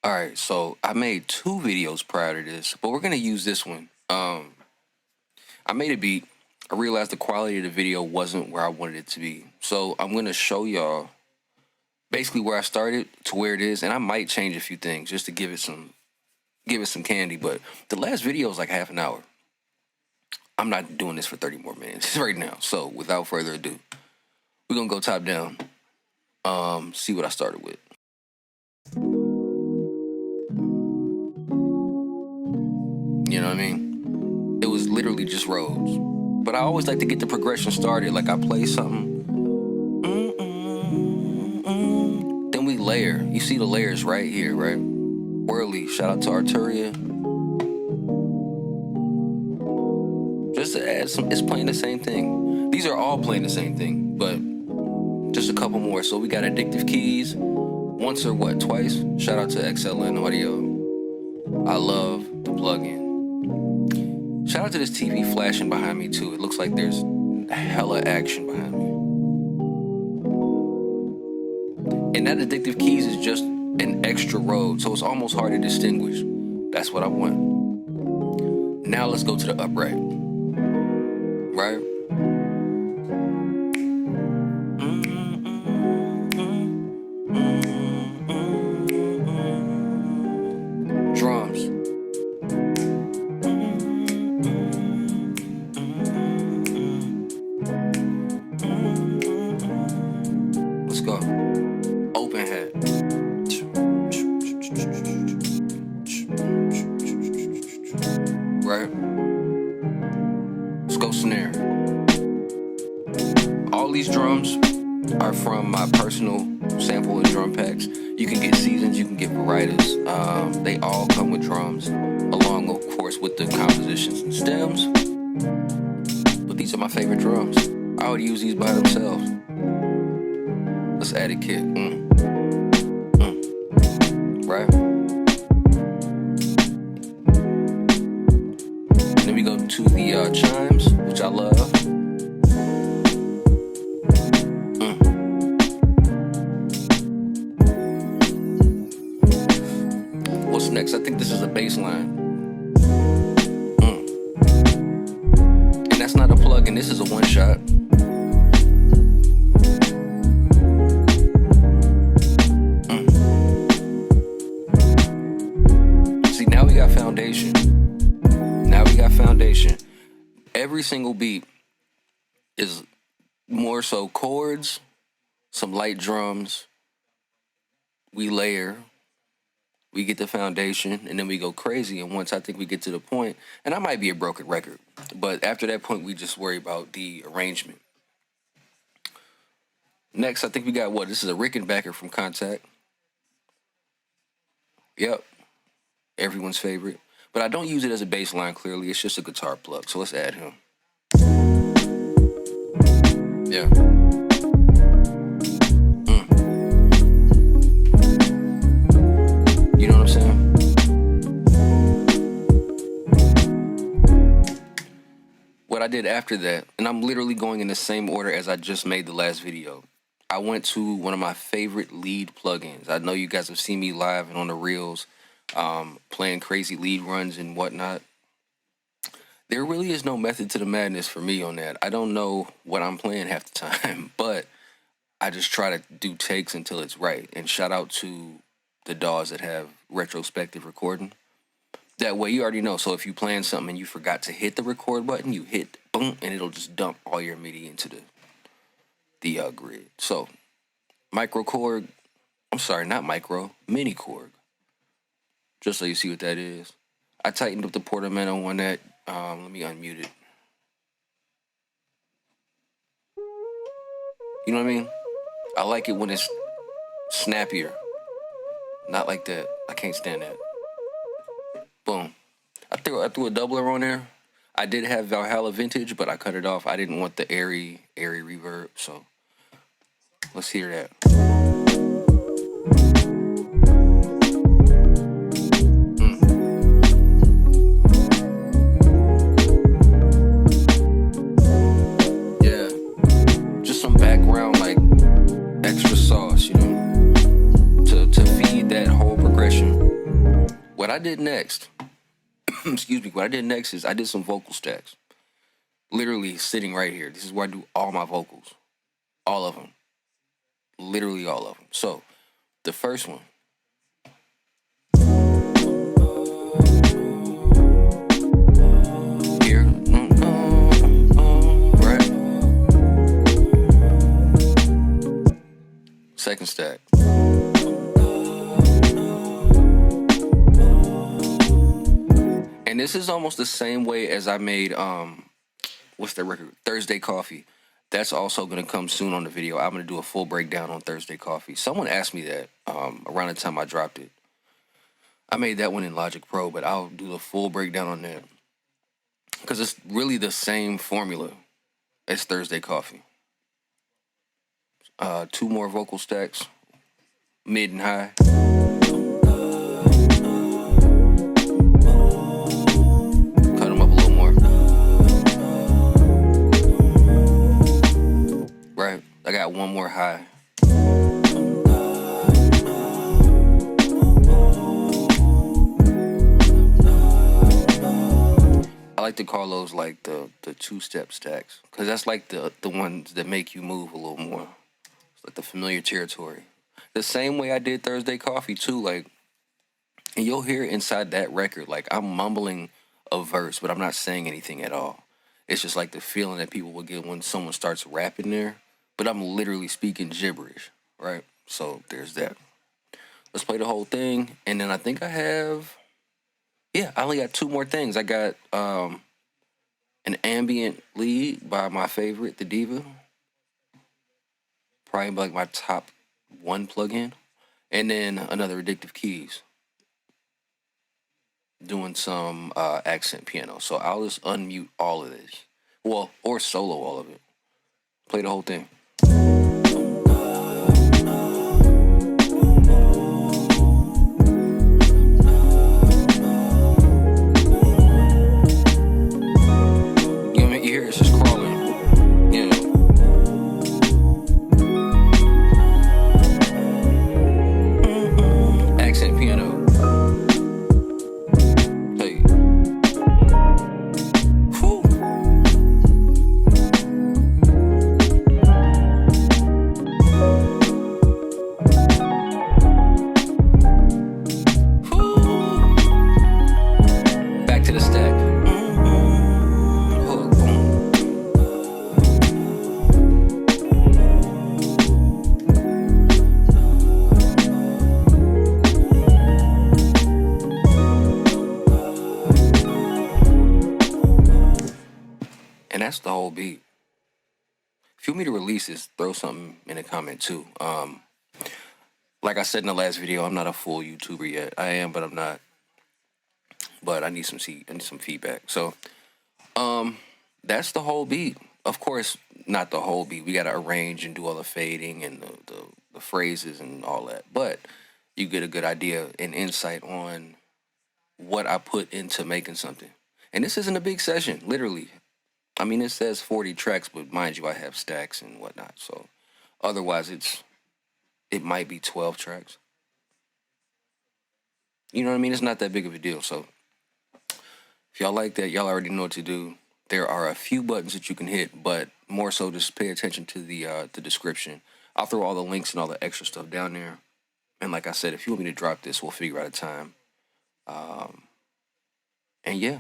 All right, so I made two videos prior to this, but we're gonna use this one. I made a beat. I realized the quality of the video wasn't where I wanted it to be, so I'm gonna show y'all basically where I started to where it is, and I might change a few things just to give it some candy. But the last video is like half an hour. I'm not doing this for 30 more minutes right now. So without further ado, we're gonna go top down. See what I started with. You know what I mean? It was literally just roads. But I always like to get the progression started. Like I play something, then we layer. You see the layers right here, right? Whirly, shout out to Arturia. Just to add some, it's playing the same thing. These are all playing the same thing, but just a couple more. So we got Addictive Keys, once or what, twice? Shout out to XLN Audio. I love the plugin. Shout out to this TV flashing behind me too. It looks like there's hella action behind me. And that Addictive Keys is just an extra road, so it's almost hard to distinguish. That's what I want. Now let's go to the upright. Right? Drums. Let's go. Open hat. Right? Let's go snare. All these drums are from my personal sample and drum packs. You can get seasons, you can get varieties. They all come with drums, along, of course, with the compositions and stems. But these are my favorite drums. I would use these by themselves. Let's add a kick. Right? And then we go to the chimes, which I love. What's next? I think this is a bass line. And that's not a plug-in, this is a one-shot. See, now we got foundation. Now we got foundation. Every single beat is more so chords, some light drums, we layer, we get the foundation, and then we go crazy. And once I think we get to the point, and I might be a broken record, but after that point, we just worry about the arrangement. Next, I think we got what? This is a Rickenbacker from Contact. Yep. Everyone's favorite. But I don't use it as a bass line, clearly. It's just a guitar plug. So let's add him. Yeah. You know what I'm saying? What I did after that, and I'm literally going in the same order as I just made the last video. I went to one of my favorite lead plugins. I know you guys have seen me live and on the reels, playing crazy lead runs and whatnot. There really is no method to the madness for me on that. I don't know what I'm playing half the time, but I just try to do takes until it's right. And shout out to the DAWs that have retrospective recording. That way you already know. So if you playing something and you forgot to hit the record button, you hit boom, and it'll just dump all your MIDI into the grid. So micro Korg, I'm sorry, not micro, mini Korg. Just so you see what that is. I tightened up the portamento on that. Let me unmute it. You know what I mean? I like it when it's snappier. Not like that. I can't stand that. Boom. I threw a doubler on there. I did have Valhalla Vintage, but I cut it off. I didn't want the airy reverb, so let's hear that. Extra sauce, you know, to feed that whole progression. I did next, excuse me, what I did next is I did some vocal stacks. Literally sitting right here. This is where I do all my vocals. All of them. Literally all of them. So, the first one. Here. Right. Second stack. And this is almost the same way as I made what's that record? Thursday Coffee. That's also gonna come soon on the video. I'm gonna do a full breakdown on Thursday Coffee. Someone asked me that around the time I dropped it. I made that one in Logic Pro, but I'll do the full breakdown on that because it's really the same formula as Thursday Coffee. 2 more vocal stacks, mid and high. Cut them up a little more. Right, I got 1 more high. I like to call those like the 2-step stacks because that's like the ones that make you move a little more. It's like the familiar territory. The same way I did Thursday Coffee too, like, and you'll hear inside that record, like I'm mumbling a verse, but I'm not saying anything at all. It's just like the feeling that people will get when someone starts rapping there, but I'm literally speaking gibberish, right? So there's that. Let's play the whole thing, and then I think I have. Yeah, I only got 2 more things. I got an ambient lead by my favorite, the Diva. Probably like my top 1 plugin. And then another Addictive Keys. Doing some accent piano. So I'll just unmute all of this. Well, or solo all of it. Play the whole thing. And that's the whole beat. If you want me to release this, throw something in a comment too. Like I said in the last video, I'm not a full YouTuber yet. I am, but I'm not. But I need some feedback. So, that's the whole beat. Of course, not the whole beat. We got to arrange and do all the fading and the phrases and all that. But you get a good idea and insight on what I put into making something. And this isn't a big session, literally. I mean, it says 40 tracks, but mind you, I have stacks and whatnot. So otherwise, it might be 12 tracks. You know what I mean? It's not that big of a deal. So if y'all like that, y'all already know what to do. There are a few buttons that you can hit, but more so just pay attention to the description. I'll throw all the links and all the extra stuff down there. And like I said, if you want me to drop this, we'll figure out a time. And yeah.